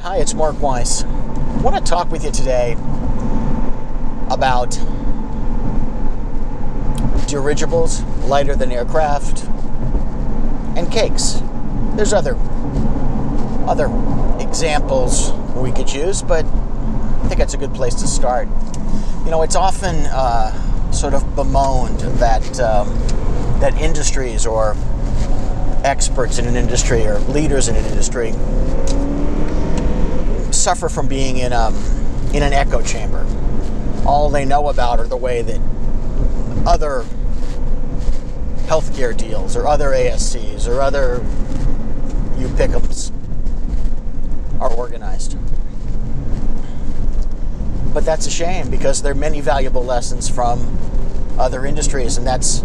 Hi, it's Mark Weiss. I want to talk with you today about dirigibles, lighter than aircraft, and cakes. There's other examples we could use, but I think that's a good place to start. You know, it's often sort of bemoaned that industries or experts in an industry or leaders in an industry suffer from being in an echo chamber. All they know about are the way that other healthcare deals or other ASCs or other pick'ems are organized. But that's a shame, because there are many valuable lessons from other industries, and that's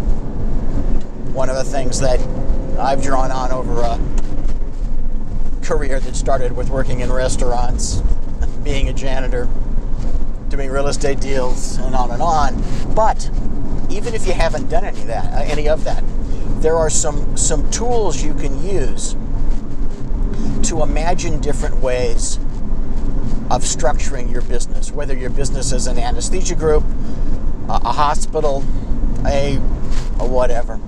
one of the things that I've drawn on over a career that started with working in restaurants, being a janitor, doing real estate deals, and on and on. But even if you haven't done any of that, there are some tools you can use to imagine different ways of structuring your business, whether your business is an anesthesia group, a hospital, a whatever.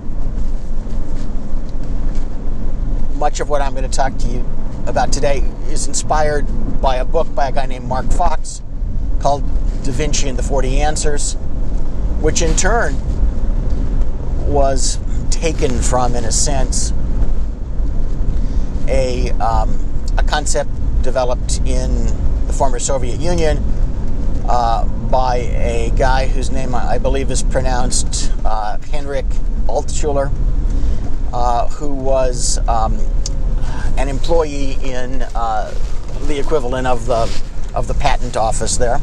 Much of what I'm going to talk to you about today is inspired by a book by a guy named Mark Fox called Da Vinci and the 40 Answers, which in turn was taken from, in a sense, a concept developed in the former Soviet Union by a guy whose name I believe is pronounced Henrik Altschuler, who was an employee in the equivalent of the patent office there,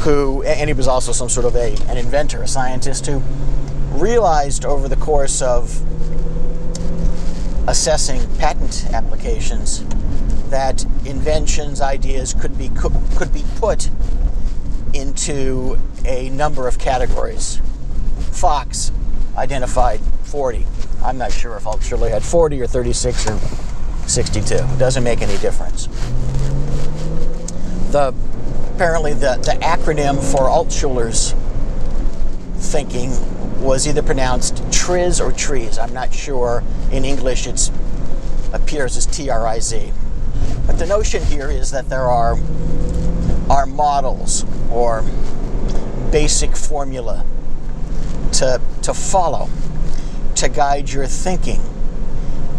and he was also some sort of an inventor, a scientist, who realized over the course of assessing patent applications that inventions, ideas could be put into a number of categories. Fox identified 40. I'm not sure if Altschuler had 40 or 36 or 62. It doesn't make any difference. Apparently the acronym for Altschuler's thinking was either pronounced TRIZ or trees. I'm not sure. In English it appears as TRIZ. But the notion here is that there are models or basic formula to follow to guide your thinking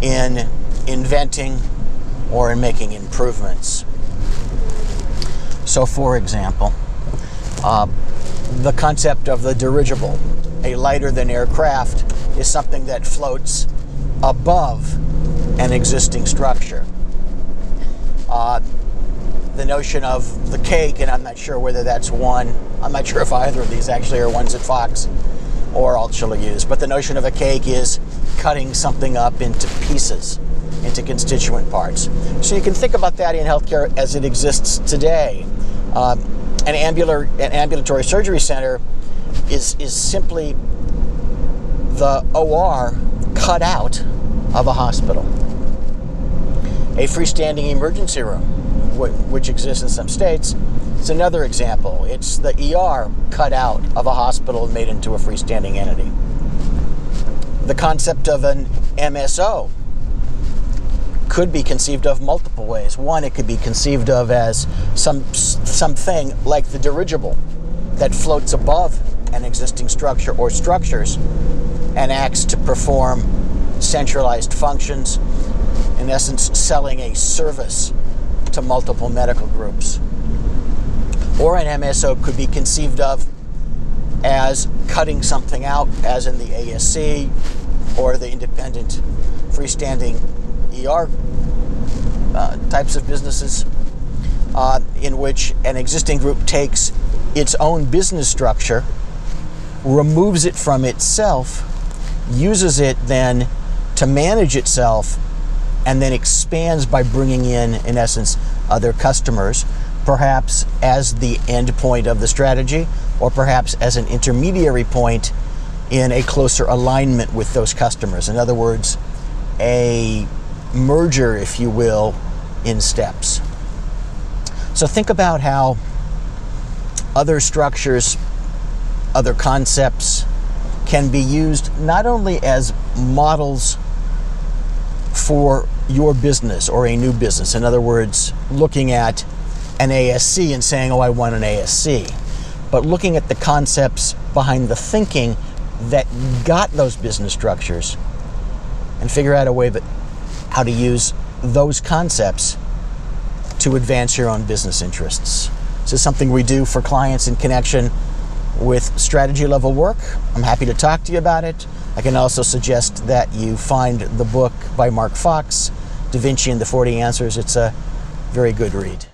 in inventing or in making improvements. So, for example, the concept of the dirigible, a lighter than aircraft, is something that floats above an existing structure. The notion of the cake, and I'm not sure whether that's one, I'm not sure if either of these actually are ones that Fox or Altschuler used, but the notion of a cake is cutting something up into pieces, into constituent parts. So you can think about that in healthcare as it exists today. An ambulatory surgery center is simply the OR cut out of a hospital. A freestanding emergency room, which exists in some states, is another example. It's the ER cut out of a hospital and made into a freestanding entity. The concept of an MSO could be conceived of multiple ways. One, it could be conceived of as something like the dirigible that floats above an existing structure or structures and acts to perform centralized functions, in essence selling a service to multiple medical groups. Or an MSO could be conceived of as cutting something out, as in the ASC or the independent freestanding ER types of businesses, in which an existing group takes its own business structure, removes it from itself, uses it then to manage itself, and then expands by bringing in essence, other customers, perhaps as the end point of the strategy, or perhaps as an intermediary point in a closer alignment with those customers. In other words, a merger, if you will, in steps. So think about how other structures, other concepts can be used not only as models for your business or a new business. In other words, looking at an ASC and saying, oh, I want an ASC. But looking at the concepts behind the thinking that got those business structures and figure out a way that how to use those concepts to advance your own business interests. This is something we do for clients in connection with strategy level work. I'm happy to talk to you about it. I can also suggest that you find the book by Mark Fox, Da Vinci and the 40 Answers. It's a very good read.